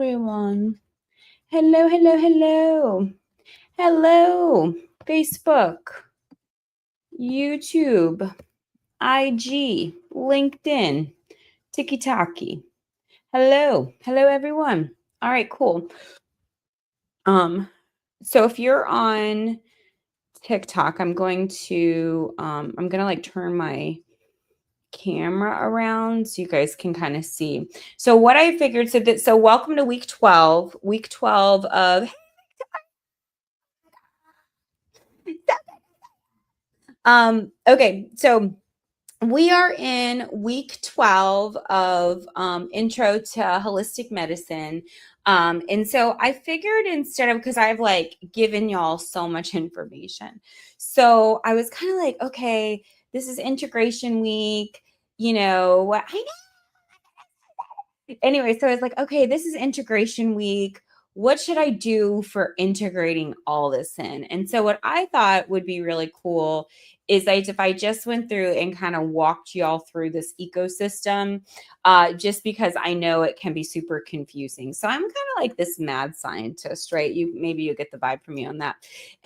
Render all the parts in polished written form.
everyone. Hello, hello, hello. Hello, Facebook, YouTube, IG, LinkedIn, TikTok. Hello, hello, everyone. All right, cool. So if you're on TikTok, I'm gonna like turn my camera around so you guys can kind of see. So what I figured, so welcome to week 12 of okay, so we are in week 12 of intro to holistic medicine. And so I figured instead of, because I've like given y'all so much information, so I was kind of like, okay, this is integration week, what I know. Anyway, so I was like, okay, this is integration week. What should I do for integrating all this in? And so what I thought would be really cool is if I just went through and kind of walked y'all through this ecosystem, just because I know it can be super confusing. So I'm kind of like this mad scientist, right? Maybe you get the vibe from me on that.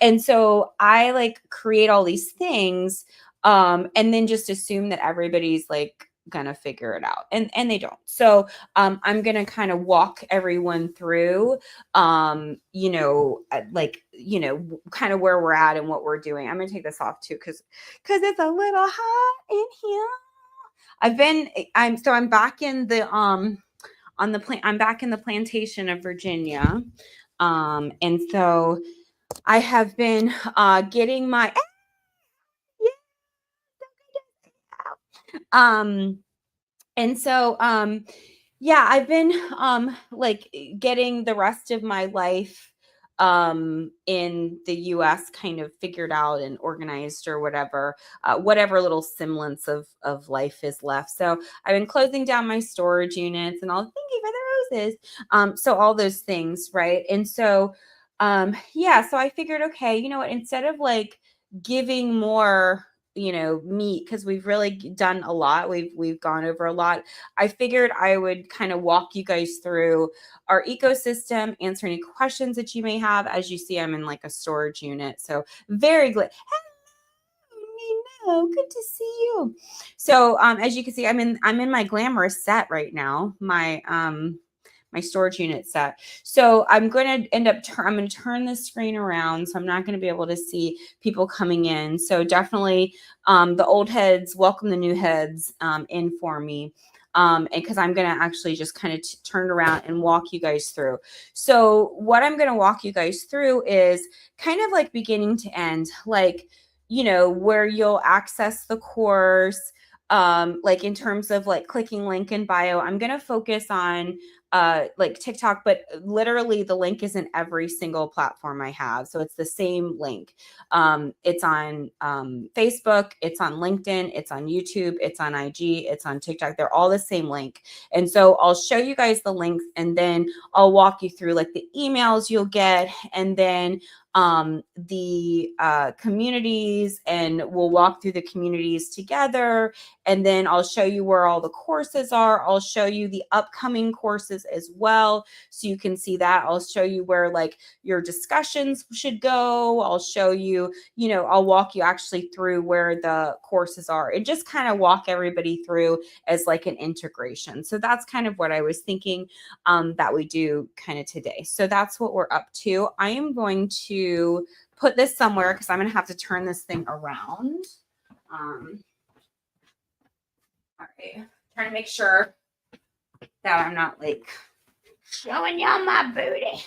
And so I like create all these things, and then just assume that everybody's like gonna figure it out, and they don't. So I'm gonna kind of walk everyone through, kind of where we're at and what we're doing. I'm gonna take this off too because it's a little hot in here. I'm back in the on the plant. I'm back in the plantation of Virginia, and so I have been getting my um and so yeah, I've been like getting the rest of my life in the US kind of figured out and organized, or whatever little semblance of life is left. So I've been closing down my storage units and all. Thank you for the roses. So all those things, right? And so yeah, so I figured, okay, you know what, instead of like giving more meat, because we've really done a lot, we've gone over a lot, I figured I would kind of walk you guys through our ecosystem, answer any questions that you may have. As you see, I'm in like a storage unit, so very glad. Hello, good to see you. So as you can see, I'm in my glamorous set right now, my storage unit set. So I'm going to I'm going to turn the screen around. So I'm not going to be able to see people coming in. So definitely the old heads, welcome the new heads in for me. And because I'm going to actually just kind of turn around and walk you guys through. So what I'm going to walk you guys through is kind of like beginning to end, like, where you'll access the course, like in terms of like clicking link in bio. I'm going to focus on like TikTok, but literally the link is in every single platform I have. So it's the same link. It's on Facebook, it's on LinkedIn, it's on YouTube, it's on IG, it's on TikTok. They're all the same link. And so I'll show you guys the links, and then I'll walk you through like the emails you'll get, and then the communities, and we'll walk through the communities together. And then I'll show you where all the courses are. I'll show you the upcoming courses as well, so you can see that. I'll show you where like your discussions should go. I'll show you, I'll walk you actually through where the courses are, and just kind of walk everybody through as like an integration. So that's kind of what I was thinking that we do kind of today. So that's what we're up to. I am going to put this somewhere because I'm going to have to turn this thing around. All right. Trying to make sure that I'm not like showing y'all my booty.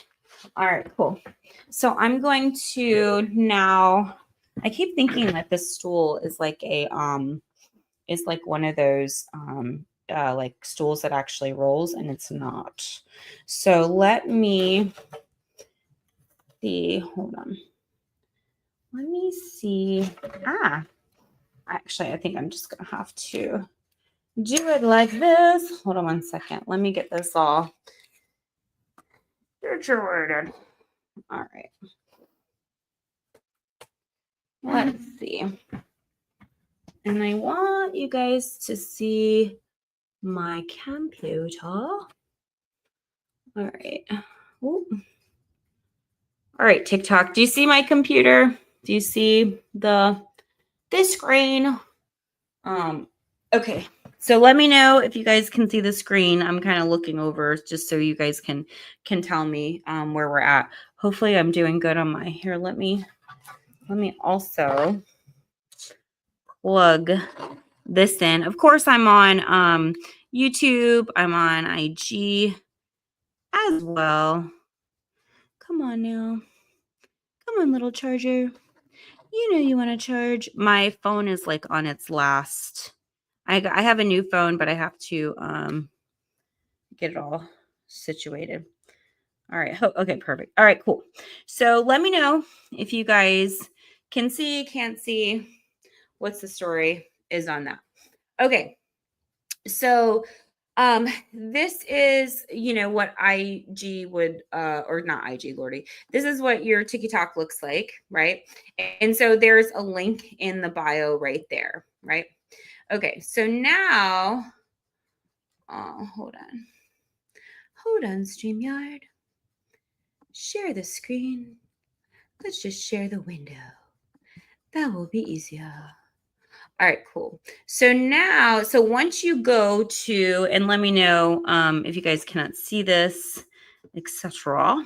All right, cool. So I'm going to now, I keep thinking that this stool is like is like one of those like stools that actually rolls, and it's not. So let me see. Hold on. Let me see. Actually, I think I'm just gonna have to do it like this. Hold on one second. Let me get this all situated. All right. Let's see. And I want you guys to see my computer. All right. Ooh. All right, TikTok. Do you see my computer? Do you see this screen? Okay. So let me know if you guys can see the screen. I'm kind of looking over just so you guys can tell me where we're at. Hopefully I'm doing good on my here. Let me also plug this in. Of course, I'm on YouTube. I'm on IG as well. Come on now. Come on, little charger. You know you want to charge. My phone is like on its last. I have a new phone, but I have to get it all situated. All right. Okay, perfect. All right, cool. So let me know if you guys can see, can't see, what's the story is on that. Okay. So this is, what IG would or not IG, Lordy. This is what your TikTok looks like, right? And so there's a link in the bio right there, right? Okay, so now hold on, StreamYard. Share the screen. Let's just share the window. That will be easier. All right, cool. So now, once you go to, and let me know if you guys cannot see this, etc.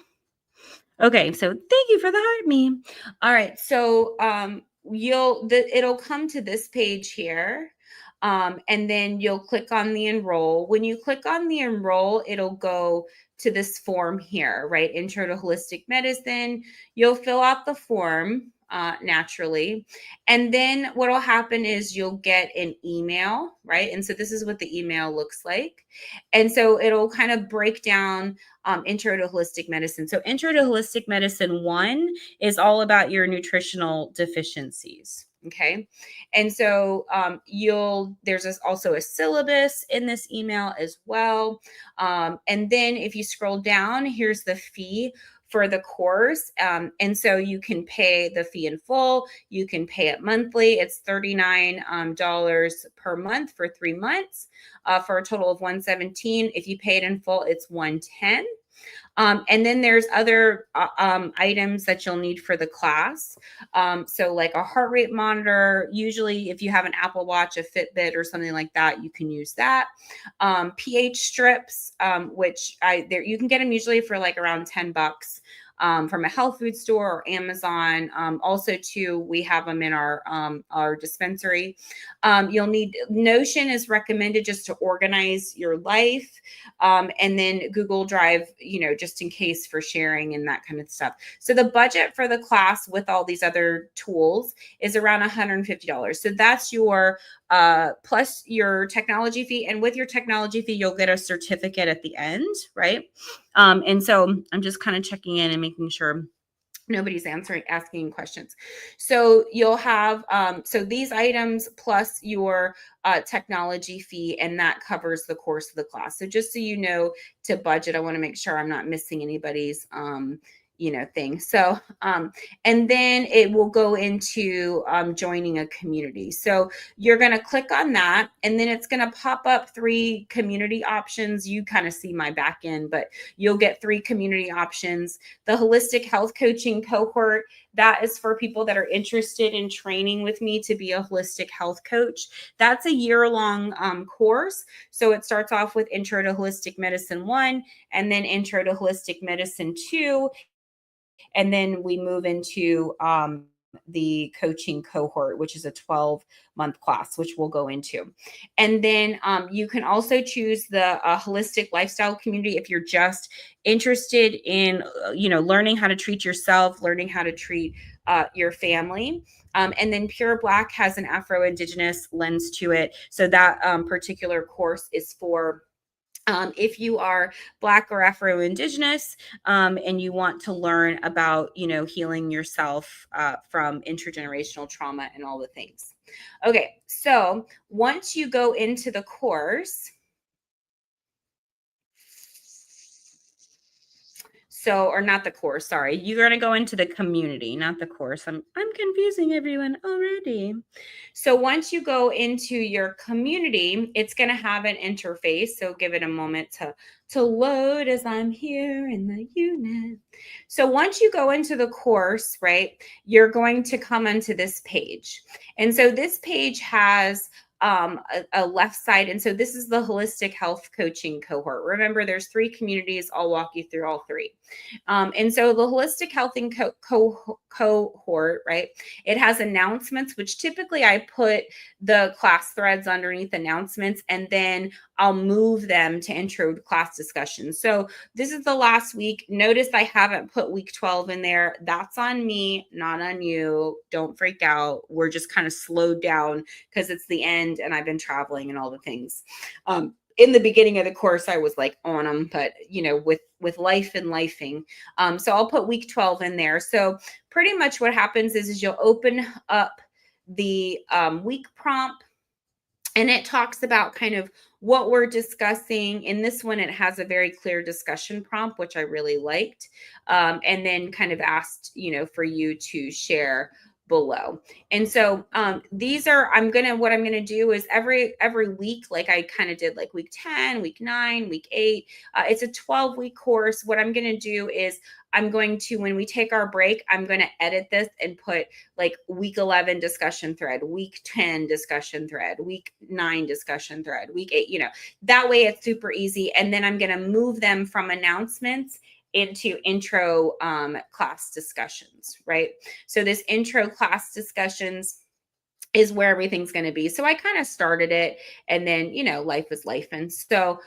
Okay, so thank you for the heart meme. All right, so it'll come to this page here. And then you'll click on the enroll. When you click on the enroll, it'll go to this form here, right? Intro to Holistic Medicine. You'll fill out the form naturally. And then what will happen is you'll get an email, right? And so this is what the email looks like. And so it'll kind of break down Intro to Holistic Medicine. So Intro to Holistic Medicine 1 is all about your nutritional deficiencies. Okay. And so there's also a syllabus in this email as well. And then if you scroll down, here's the fee for the course. And so you can pay the fee in full. You can pay it monthly. It's $39 per month for 3 months for a total of $117. If you pay it in full, it's $110. And then there's other items that you'll need for the class. So like a heart rate monitor, usually if you have an Apple Watch, a Fitbit or something like that, you can use that. pH strips, which you can get them usually for like around $10 from a health food store or Amazon. Also too, we have them in our dispensary. You'll need Notion is recommended just to organize your life. And then Google Drive, just in case for sharing and that kind of stuff. So the budget for the class with all these other tools is around $150. So that's your plus your technology fee. And with your technology fee, you'll get a certificate at the end, right? And so I'm just kind of checking in and making sure nobody's asking questions. So you'll have, so these items plus your technology fee, and that covers the course of the class. So just so you know, to budget, I want to make sure I'm not missing anybody's, thing. So, and then it will go into joining a community. So you're going to click on that, and then it's going to pop up 3 community options. You kind of see my back end, but you'll get 3 community options. The holistic health coaching cohort, that is for people that are interested in training with me to be a holistic health coach. That's a year-long course. So it starts off with Intro to Holistic Medicine 1, and then Intro to Holistic Medicine 2. And then we move into the coaching cohort, which is a 12-month class, which we'll go into. And then you can also choose the holistic lifestyle community if you're just interested in, learning how to treat yourself, learning how to treat your family. And then Pure Black has an Afro-Indigenous lens to it. So that particular course is for if you are Black or Afro-Indigenous and you want to learn about, healing yourself from intergenerational trauma and all the things. Okay, so once you go into the course, So, or not the course, sorry. You're going to go into the community, not the course. I'm confusing everyone already. So once you go into your community, it's going to have an interface. So give it a moment to load as I'm here in the unit. So once you go into the course, right, you're going to come onto this page. And so this page has a left side. And so this is the holistic health coaching cohort. Remember, there's 3 communities. I'll walk you through all 3. And so the holistic health and cohort, right? It has announcements, which typically I put the class threads underneath announcements, and then I'll move them to intro class discussion. So this is the last week. Notice I haven't put week 12 in there. That's on me, not on you. Don't freak out. We're just kind of slowed down because it's the end and I've been traveling and all the things. In the beginning of the course, I was like on them, but with life and lifing. So I'll put week 12 in there. So pretty much what happens is you'll open up the week prompt, and it talks about kind of what we're discussing. In this one, it has a very clear discussion prompt, which I really liked. And then kind of asked, for you to share below. And so these are, what I'm going to do is every week, like I kind of did like week 10, week 9, week 8, it's a 12-week course. What I'm going to do is I'm going to, when we take our break, I'm going to edit this and put like week 11 discussion thread, week 10 discussion thread, week 9 discussion thread, week 8, that way it's super easy. And then I'm going to move them from announcements into intro class discussions, right? So this intro class discussions is where everything's going to be. So I kind of started it, and then, life is life. And so,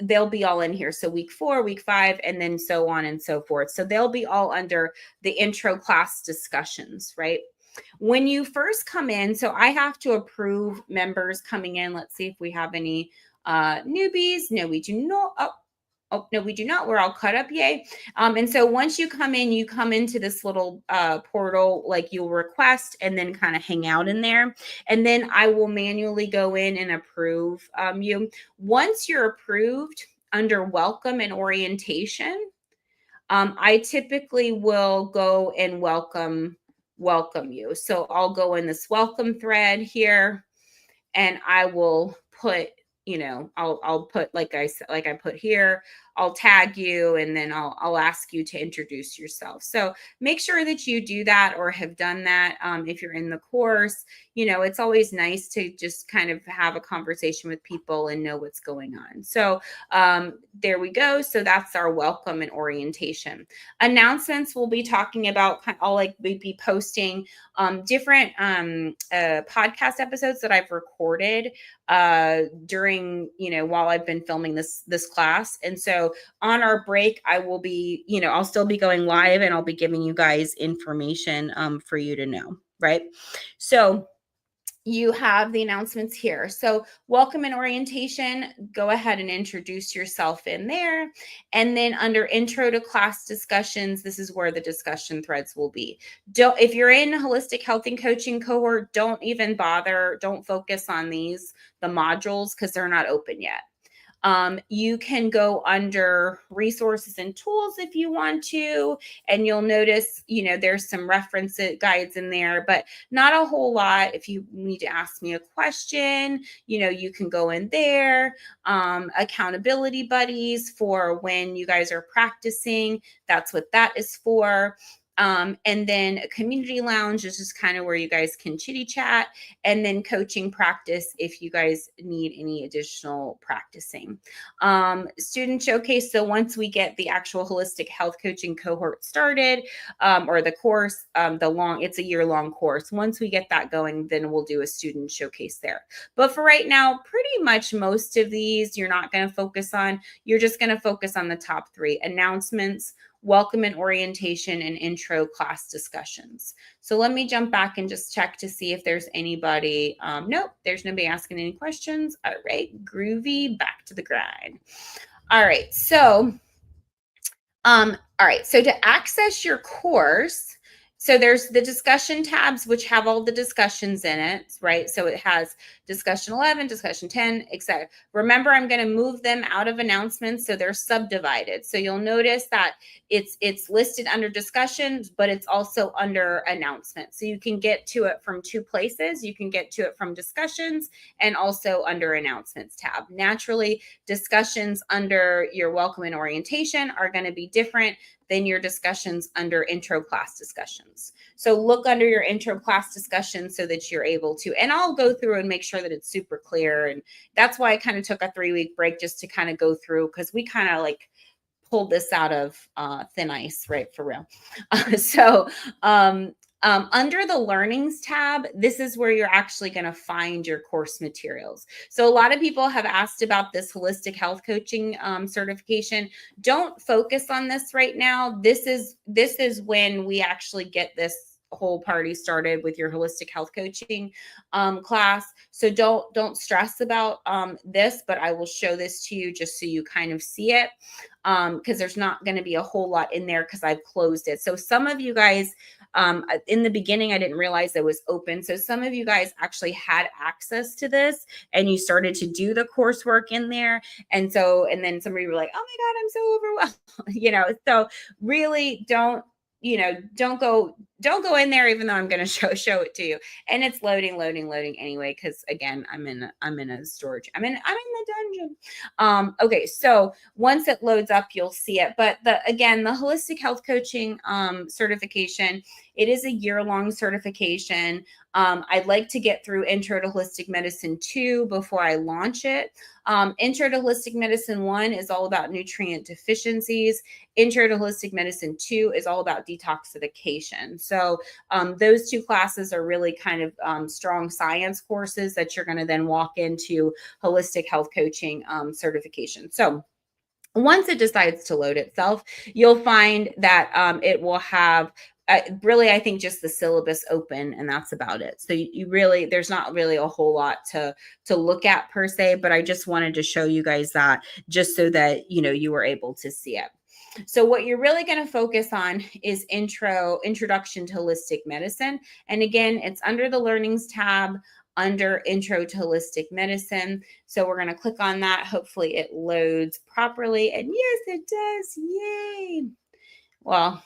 they'll be all in here. So week 4, week 5, and then so on and so forth. So they'll be all under the intro class discussions, right? When you first come in, so I have to approve members coming in. Let's see if we have any newbies. No, we do not. Oh, no, we do not. We're all cut up. Yay. And so once you come into this little portal, like you'll request and then kind of hang out in there. And then I will manually go in and approve you. Once you're approved under welcome and orientation, I typically will go and welcome you. So I'll go in this welcome thread here, and I will put, I'll put, like I said, like I put here, I'll tag you, and then I'll ask you to introduce yourself. So make sure that you do that or have done that. If you're in the course, it's always nice to just kind of have a conversation with people and know what's going on. So there we go. So that's our welcome and orientation. Announcements, we'll be talking about, I'll be posting different podcast episodes that I've recorded during, while I've been filming this class. And so on our break, I will be, I'll still be going live, and I'll be giving you guys information for you to know, right? So you have the announcements here. So welcome and orientation, go ahead and introduce yourself in there. And then under intro to class discussions, this is where the discussion threads will be. If you're in holistic health and coaching cohort, don't even bother. Don't focus on the modules, because they're not open yet. You can go under resources and tools if you want to, and you'll notice, there's some reference guides in there, but not a whole lot. If you need to ask me a question, you can go in there. Accountability buddies for when you guys are practicing. That's what that is for. And then a community lounge is just kind of where you guys can chitty chat, and then coaching practice if you guys need any additional practicing. Student showcase. So once we get the actual holistic health coaching cohort started, or the course, it's a year-long course. Once we get that going, then we'll do a student showcase there. But for right now, pretty much most of these you're not going to focus on. You're just going to focus on the top 3: announcements, welcome and orientation, and intro class discussions. So let me jump back and just check to see if there's anybody. Nope, there's nobody asking any questions. All right, groovy, back to the grind. All right, so to access your course, So there's the discussion tabs, which have all the discussions in it, right? So it has discussion 11, discussion 10, etc. Remember, I'm going to move them out of announcements, so they're subdivided. So you'll notice that it's listed under discussions, but it's also under announcements. So you can get to it from two places. You can get to it from discussions and also under announcements tab. Naturally, discussions under your welcome and orientation are going to be different than your discussions under intro class discussions. So look under your intro class discussion so that you're able to, and I'll go through and make sure that it's super clear. And that's why I kind of took a 3-week break, just to kind of go through, because we kind of like pulled this out of thin ice, right? For real. Under the learnings tab, this is where you're actually going to find your course materials. So a lot of people have asked about this holistic health coaching certification. Don't focus on this right now. This is when we actually get this whole party started with your holistic health coaching class. So don't stress about this, but I will show this to you just so you kind of see it, because there's not going to be a whole lot in there because I've closed it. So some of you guys, in the beginning, I didn't realize it was open. So some of you guys actually had access to this and you started to do the coursework in there. And then some of you were like, oh my God, I'm so overwhelmed. So really don't go in there, even though I'm going to show it to you. And it's loading anyway, because again, I'm in a storage. I'm in the dungeon. Okay. So once it loads up, you'll see it. But the holistic health coaching certification, it is a year-long certification. I'd like to get through Intro to Holistic Medicine 2 before I launch it. Intro to Holistic Medicine 1 is all about nutrient deficiencies. Intro to Holistic Medicine 2 is all about detoxification. So those two classes are really kind of strong science courses that you're going to then walk into holistic health coaching certification. So once it decides to load itself, you'll find that it will have really, I think, just the syllabus open, and that's about it. So you really, there's not really a whole lot to look at per se, but I just wanted to show you guys that just so that, you were able to see it. So what you're really going to focus on is introduction to holistic medicine. And again, it's under the learnings tab under Intro to Holistic Medicine. So we're going to click on that. Hopefully it loads properly. And yes, it does. Yay. Well,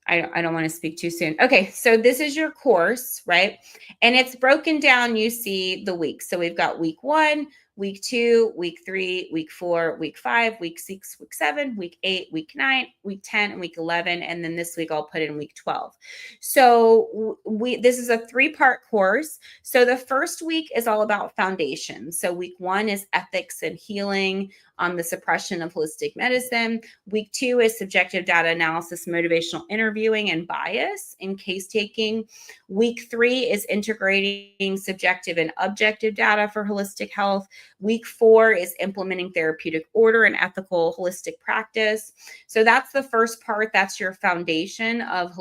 I don't want to speak too soon. Okay, so this is your course, right? And it's broken down. You see the weeks. So we've got week 1, week 2, week 3, week 4, week 5, week 6, week 7, week 8, week 9, week 10, and week 11. And then this week I'll put in week 12. So this is a 3-part course. So the first week is all about foundation. So week 1 is ethics and healing on the suppression of holistic medicine. Week 2 is subjective data analysis, motivational interviewing, and bias in case taking. Week 3 is integrating subjective and objective data for holistic health. Week 4 is implementing therapeutic order and ethical holistic practice. So that's the first part. That's your foundation of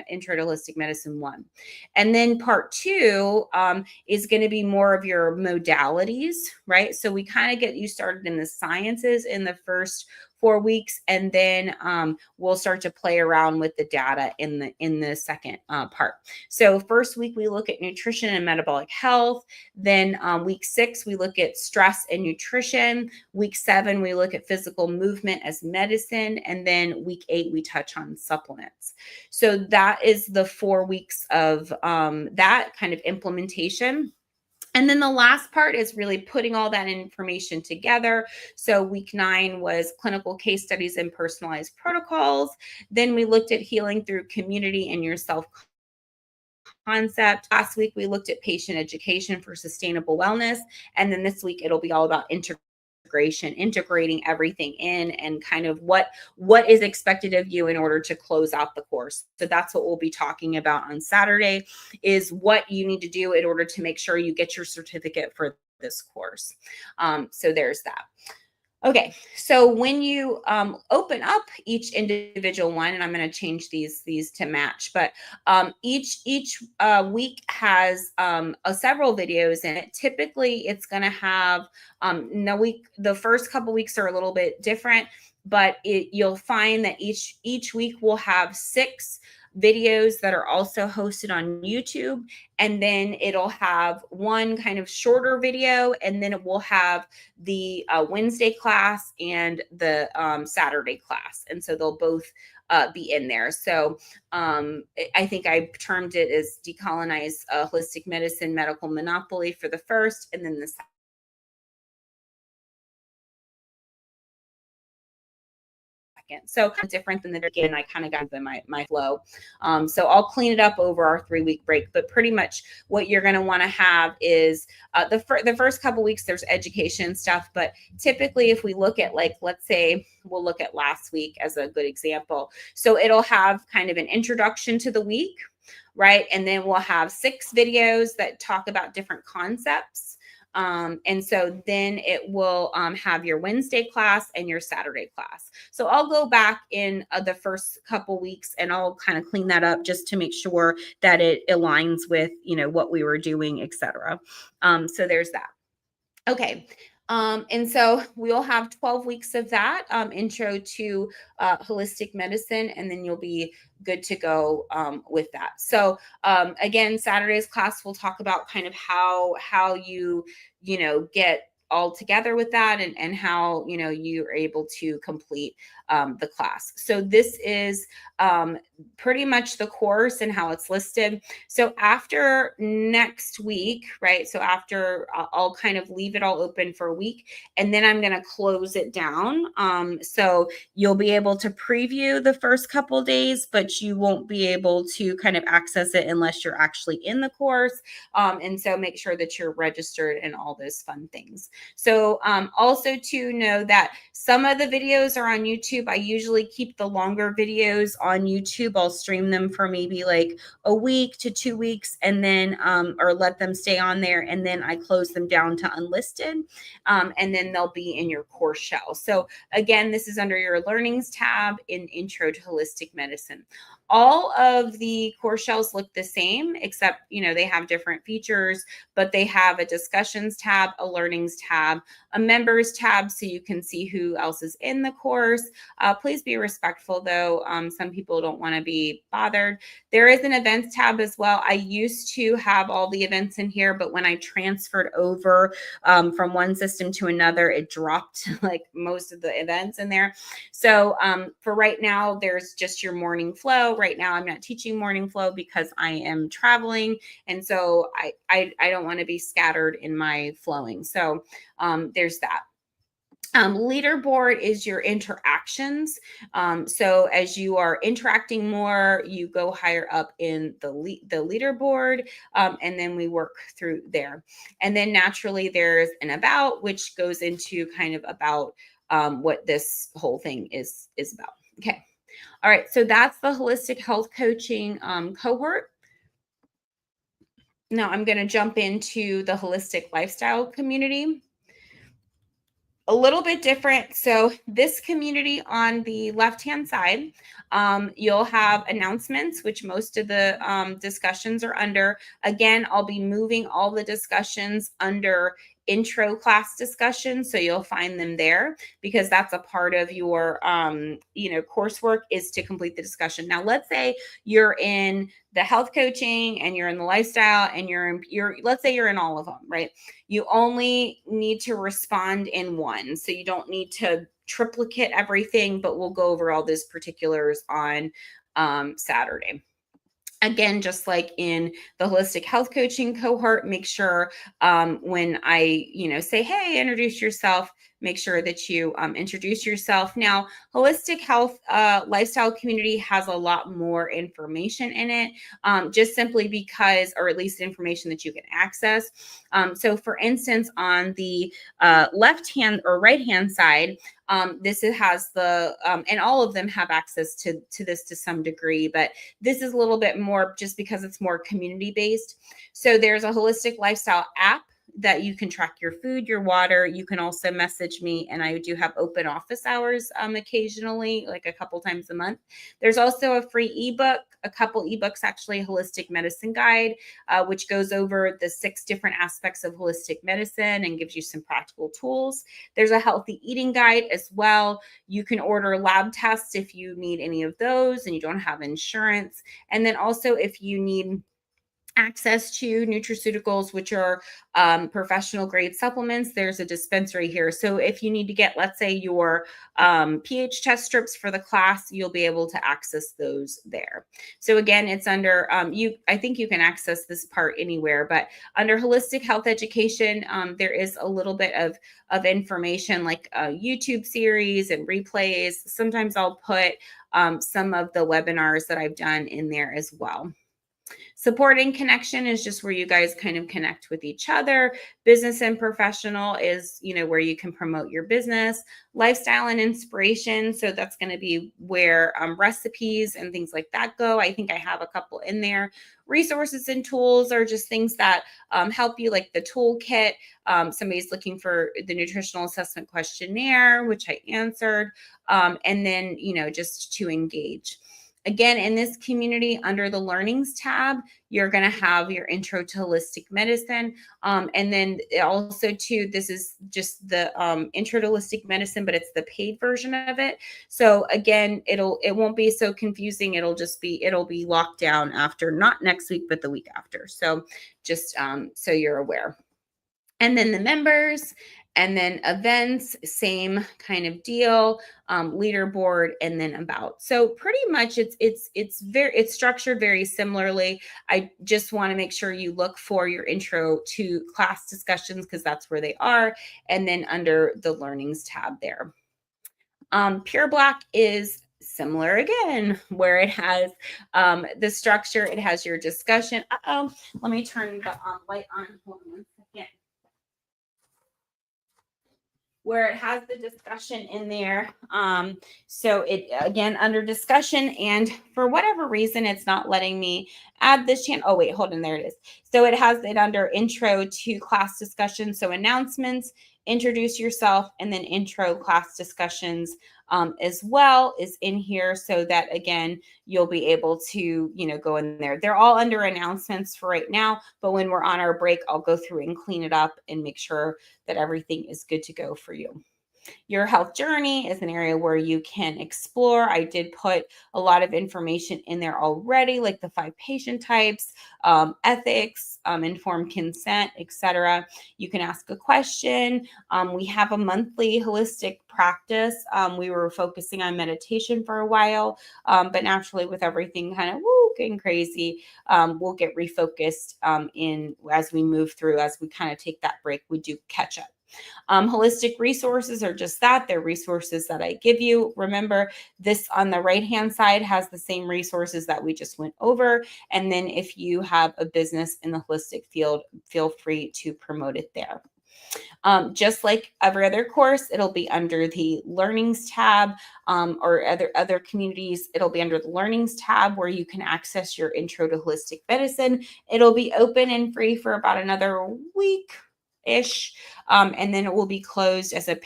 Intro to Holistic Medicine 1. And then part 2 is going to be more of your modalities, right? So we kind of get you started in the sciences in the first 4 weeks, and then we'll start to play around with the data in the second part. So first week we look at nutrition and metabolic health. Then week 6 we look at stress and nutrition. Week 7 we look at physical movement as medicine, and then week 8 we touch on supplements. So that is the 4 weeks of that kind of implementation. And then the last part is really putting all that information together. So week 9 was clinical case studies and personalized protocols. Then we looked at healing through community and your self-concept. Last week, we looked at patient education for sustainable wellness. And then this week, it'll be all about integrating everything in, and kind of what is expected of you in order to close out the course. So that's what we'll be talking about on Saturday, is what you need to do in order to make sure you get your certificate for this course. So there's that. Okay, so when you open up each individual one, and I'm going to change these to match, but each week has several videos in it. Typically, it's going to have the first couple weeks are a little bit different, but you'll find that each week will have 6 videos that are also hosted on YouTube. And then it'll have one kind of shorter video, and then it will have the Wednesday class and the Saturday class. And so they'll both be in there. So I think I termed it as Decolonize Holistic Medicine Medical Monopoly for the first, and then the second. So different than the beginning. I kind of got them my flow. So I'll clean it up over our 3-week break. But pretty much what you're going to want to have is the first couple weeks, there's education stuff. But typically, if we look at, like, let's say we'll look at last week as a good example. So it'll have kind of an introduction to the week, right? And then we'll have 6 videos that talk about different concepts. And so then it will have your Wednesday class and your Saturday class. So I'll go back in the first couple weeks and I'll kind of clean that up just to make sure that it aligns with, what we were doing, etc. So there's that. Okay. And so we'll have 12 weeks of that intro to holistic medicine, and then you'll be good to go with that. So again, Saturday's class, we'll talk about kind of how you get all together with that, and how you're able to complete the class. So this is pretty much the course and how it's listed. So after next week, right? So after I'll kind of leave it all open for a week, and then I'm going to close it down. So you'll be able to preview the first couple days, but you won't be able to kind of access it unless you're actually in the course. And so make sure that you're registered and all those fun things. So also to know that some of the videos are on YouTube. I usually keep the longer videos on YouTube. I'll stream them for maybe like a week to 2 weeks, and then or let them stay on there, and then I close them down to unlisted, and then they'll be in your course shell. So again, this is under your learnings tab in Intro to Holistic Medicine. All of the course shells look the same, except, they have different features, but they have a discussions tab, a learnings tab, a members tab, so you can see who else is in the course. Please be respectful, though. Some people don't want to be bothered. There is an events tab as well. I used to have all the events in here, but when I transferred over from one system to another, it dropped like most of the events in there. So for right now, there's just your morning flow. Right now, I'm not teaching morning flow because I am traveling. And so I don't want to be scattered in my flowing. So there's that. Leaderboard is your interactions. So as you are interacting more, you go higher up in the leaderboard, and then we work through there. And then naturally there's an about, which goes into kind of about what this whole thing is about. Okay. All right. So that's the holistic health coaching cohort. Now I'm going to jump into the holistic lifestyle community. A little bit different. So this community on the left-hand side, you'll have announcements, which most of the discussions are under. Again, I'll be moving all the discussions under intro class discussions, so you'll find them there, because that's a part of your coursework, is to complete the discussion. Now let's say you're in the health coaching and you're in the lifestyle, and let's say you're in all of them, right? You only need to respond in one, so you don't need to triplicate everything, but we'll go over all those particulars on Saturday. Again, just like in the holistic health coaching cohort, make sure when I, say, hey, introduce yourself, make sure that you introduce yourself. Now, holistic health lifestyle community has a lot more information in it, just simply because, or at least information that you can access. So for instance, on the left-hand or right-hand side, this has the, and all of them have access to this to some degree, but this is a little bit more just because it's more community-based. So there's a holistic lifestyle app that you can track your food, your water. You can also message me, and I do have open office hours occasionally, like a couple times a month. There's also a free ebook, a couple ebooks actually, Holistic Medicine Guide, which goes over the 6 different aspects of holistic medicine and gives you some practical tools. There's a healthy eating guide as well. You can order lab tests if you need any of those and you don't have insurance. And then also if you need access to nutraceuticals, which are professional grade supplements, there's a dispensary here. So if you need to get, let's say, your pH test strips for the class, you'll be able to access those there. So again, it's under I think you can access this part anywhere, but under holistic health education, there is a little bit of information like a YouTube series and replays. Sometimes I'll put some of the webinars that I've done in there as well. Support and connection is just where you guys kind of connect with each other. Business and professional is, where you can promote your business. Lifestyle and inspiration. So that's going to be where recipes and things like that go. I think I have a couple in there. Resources and tools are just things that help you, like the toolkit. Somebody's looking for the nutritional assessment questionnaire, which I answered. And then, just to engage. Again, in this community, under the learnings tab, you're going to have your intro to holistic medicine. And then also too, this is just the intro to holistic medicine, but it's the paid version of it. So again, it won't be so confusing. It'll be locked down after, not next week, but the week after. So just so you're aware. And then the members, and then events, same kind of deal, leaderboard, and then about. So pretty much it's structured very similarly. I just want to make sure you look for your intro to class discussions because that's where they are. And then under the learnings tab there. Pure Black is similar again, where it has the structure. It has your discussion. Let me turn the light on. Hold on 1 second. Where it has the discussion in there. So it, again, under discussion, and for whatever reason, it's not letting me add this channel. Oh, wait, hold on. There it is. So it has it under intro to class discussion. So announcements, introduce yourself, and then intro class discussions as well is in here, so that again you'll be able to go in there. They're all under announcements for right now, but when we're on our break, I'll go through and clean it up and make sure that everything is good to go for you. Your health journey is an area where you can explore. I did put a lot of information in there already, like the 5 patient types, ethics, informed consent, etc. You can ask a question. We have a monthly holistic practice. We were focusing on meditation for a while, but naturally with everything kind of getting crazy, we'll get refocused in as we move through, as we kind of take that break, we do catch up. Holistic resources are just that. They're resources that I give you. Remember, this on the right-hand side has the same resources that we just went over. And then if you have a business in the holistic field, feel free to promote it there. Just like every other course, it'll be under the learnings tab, or other communities. It'll be under the learnings tab where you can access your intro to holistic medicine. It'll be open and free for about another week-ish. And then it will be closed as a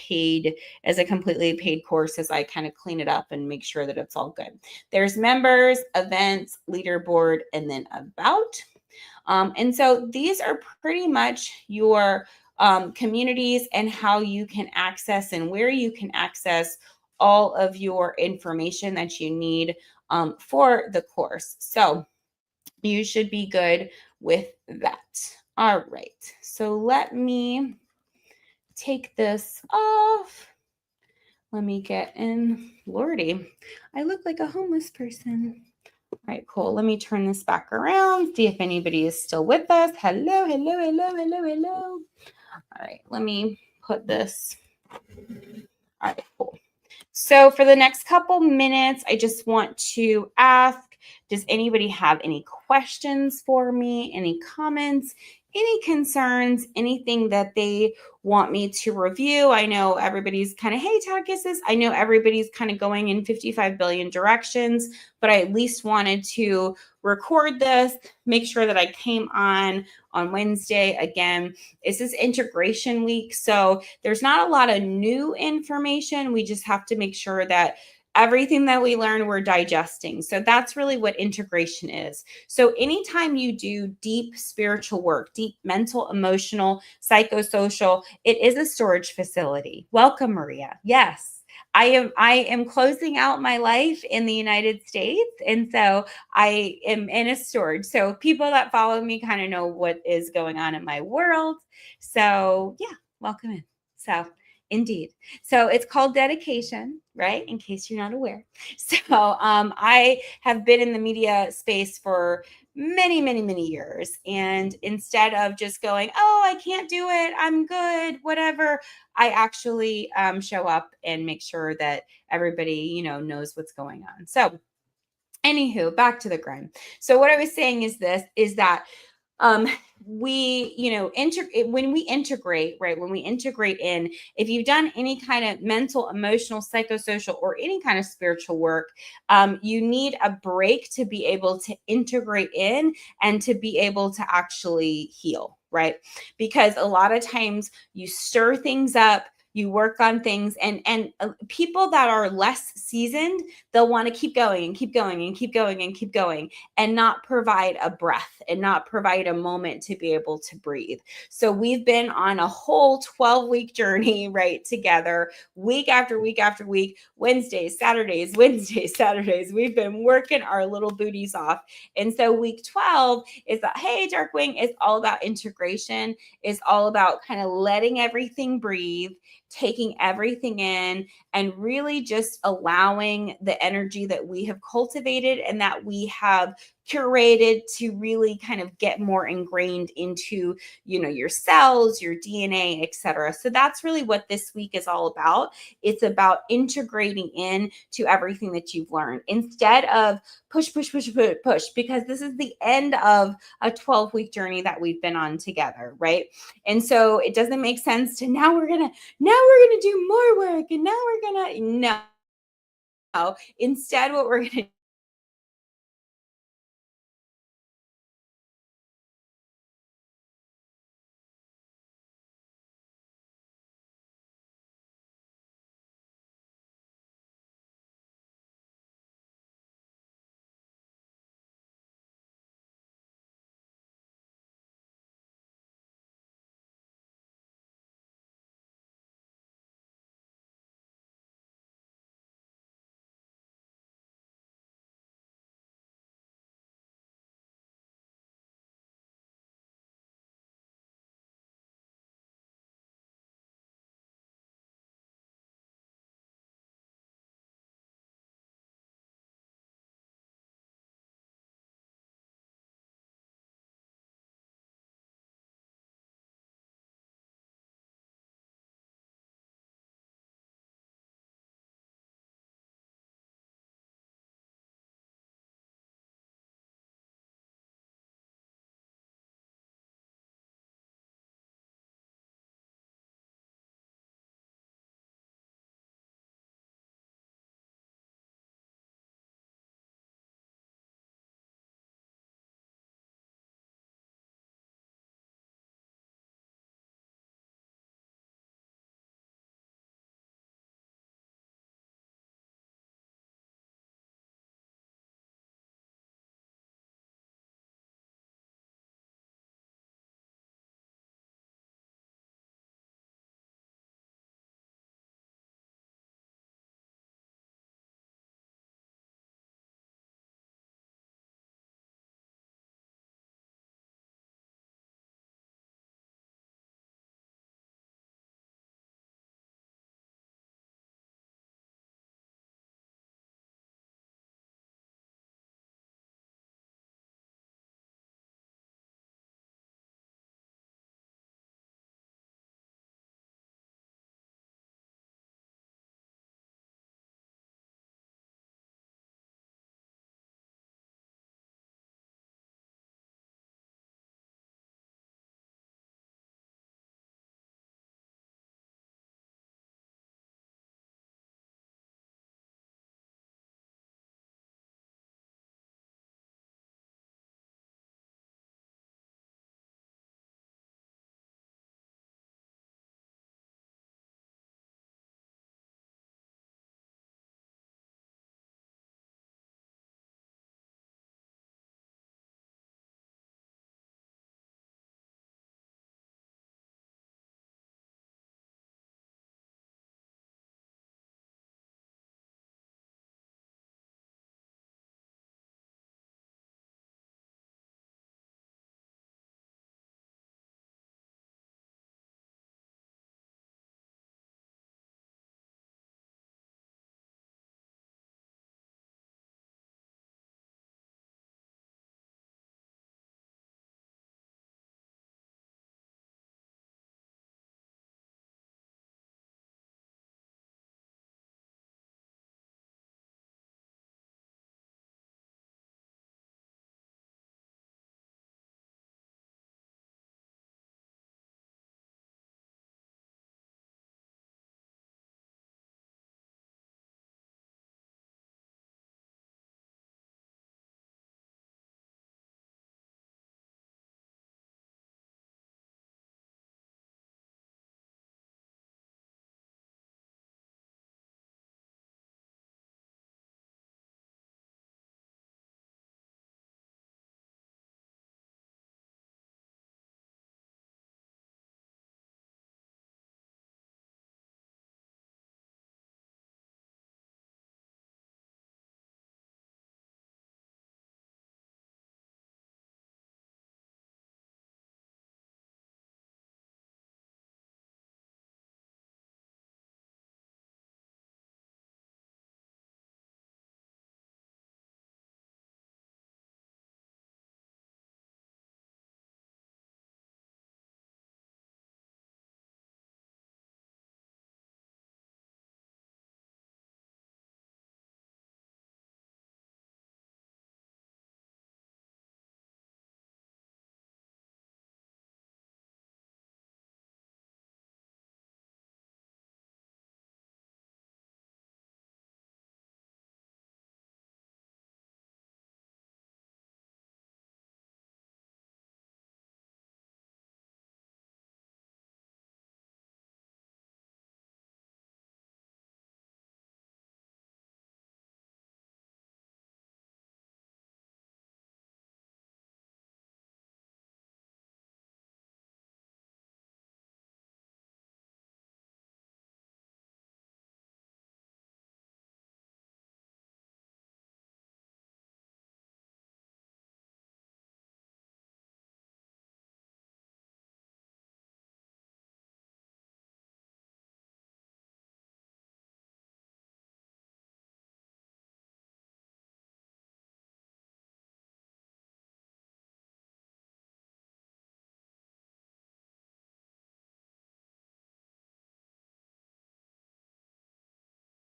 completely paid course as I kind of clean it up and make sure that it's all good. There's members, events, leaderboard, and then about. And so these are pretty much your communities and how you can access and where you can access all of your information that you need for the course. So you should be good with that. All right, so let me take this off. Let me get in. Lordy, I look like a homeless person. All right, cool. Let me turn this back around, see if anybody is still with us. Hello, hello, hello, hello, hello. All right, let me put this. All right, cool. So for the next couple minutes, I just want to ask, Does anybody have any questions for me? Any comments? Any concerns? Anything that they want me to review? I know everybody's kind of, hey, Tag Kisses. I know everybody's kind of going in 55 billion directions, but I at least wanted to record this, make sure that I came on Wednesday. Again, this is integration week, so there's not a lot of new information. We just have to make sure that everything that we learn, we're digesting. So that's really what integration is. So anytime you do deep spiritual work, deep mental, emotional, psychosocial, it is a storage facility. Welcome, Maria. Yes. I am closing out my life in the United States. And so I am in a storage. So people that follow me kind of know what is going on in my world. So yeah, welcome in. So indeed. So it's called dedication, right? In case you're not aware. So I have been in the media space for many, many, many years. And instead of just going, oh, I can't do it, I'm good, whatever, I actually show up and make sure that everybody, knows what's going on. So anywho, back to the grind. So what I was saying is that we when we integrate, right, when we integrate in, if you've done any kind of mental, emotional, psychosocial, or any kind of spiritual work, you need a break to be able to integrate in and to be able to actually heal, right? Because a lot of times you stir things up, you work on things, and people that are less seasoned, they'll want to keep going and keep going and keep going and keep going, and not provide a breath and not provide a moment to be able to breathe. So we've been on a whole 12-week journey, right, together, week after week after week, Wednesdays, Saturdays, Wednesdays, Saturdays. We've been working our little booties off. And so week 12 is that, hey, Darkwing, is all about integration, is all about kind of letting everything breathe, taking everything in, and really just allowing the energy that we have cultivated and that we have curated to really kind of get more ingrained into, your cells, your DNA, etc. So that's really what this week is all about. It's about integrating in to everything that you've learned instead of push, push, push, push, push, because this is the end of a 12-week journey that we've been on together, right? And so it doesn't make sense to now we're gonna do more work, and now we're gonna no. Instead, what we're going to